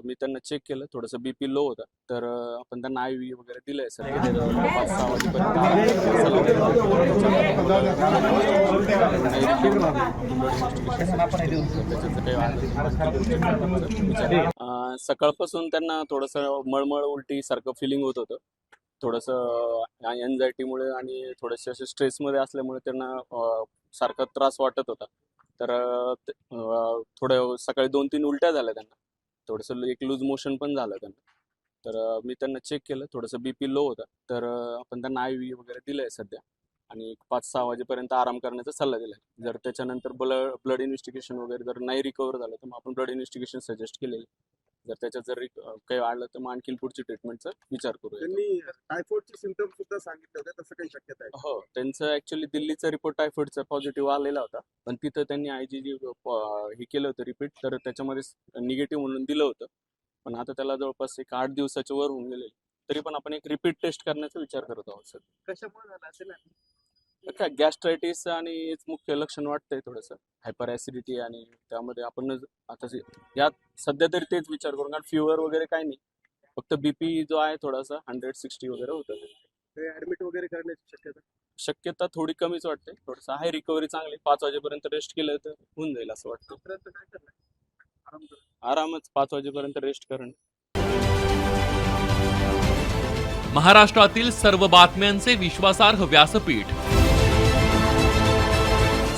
मी त्यांना चेक केलं, थोडंसं बीपी लो होता, तर आपण त्यांना IV वगैरे दिलंय सर. 5-6 वाजेपर्यंत सकाळपासून त्यांना थोडंसं मळमळ उलटी सारखं फिलिंग होत होतं. थोडंसं एन्झायटीमुळे आणि थोडेसे असे स्ट्रेसमध्ये असल्यामुळे त्यांना सारखा त्रास वाटत होता. तर थोडं सकाळी 2-3 उलट्या झाल्या त्यांना, थोडंसं एक लूज मोशन पण झालं त्यांना. तर मी त्यांना चेक केलं, थोडंसं बीपी लो होता, तर आपण त्यांना IV वगैरे दिलंय सध्या आणि 5-6 वाजेपर्यंत आराम करण्याचा सल्ला दिला. जर त्याच्यानंतर ब्लड इन्व्हेस्टिगेशन वगैरे जर नाही रिकवर झालं तर मग आपण ब्लड इन्व्हेस्टिगेशन सजेस्ट केलेलं. जर त्याच्यात जर काही वाढलं तर मग आणखी पुढची ट्रीटमेंटचा विचार करूया. त्यांनी टायफॉइडचे सिम्पटम सुद्धा सांगितले होते, तसं काही शक्यता आहे? हो, त्यांचं ऍक्च्युअली दिल्लीचा रिपोर्ट टायफॉइडचा पॉझिटिव्ह आलेला होता, पण तिथं त्यांनी IgG हे केलं होतं रिपीट, तर त्याच्यामध्ये निगेटिव्ह म्हणून दिलं होतं. पण आता त्याला जवळपास एक 8 दिवसाच्या वर होऊन गेले, तरी पण आपण एक रिपीट टेस्ट करण्याचा विचार करत आहोत सर. कशामुळे झालं असेल? काय गॅस्ट्रायटिस आणि हेच मुख्य लक्षण वाटतंय, थोडंसं हायपर ऍसिडिटी, आणि त्यामध्ये आपण आता यात सध्या तरी तेच विचार करू, कारण फिवर वगैरे काही नाही, फक्त बीपी जो आहे थोडासा 160 वगैरे होतं. ऍडमिट वगैरे करण्याची शक्यता थोडी कमीच वाटते. थोडंसं आहे रिकव्हरी चांगली, 5 वाजेपर्यंत रेस्ट केलं तर होऊन जाईल असं वाटतं. आरामच 5 वाजेपर्यंत रेस्ट करणं. महाराष्ट्रातील सर्व बातम्यांचे विश्वासार्ह व्यासपीठ,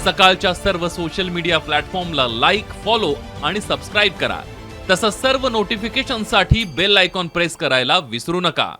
सकाळच्या सर्व सोशल मीडिया प्लॅटफॉर्मला लाईक, फॉलो आणि सबस्क्राईब करा. तसंच सर्व नोटिफिकेशनसाठी बेल आयकॉन प्रेस करायला विसरू नका.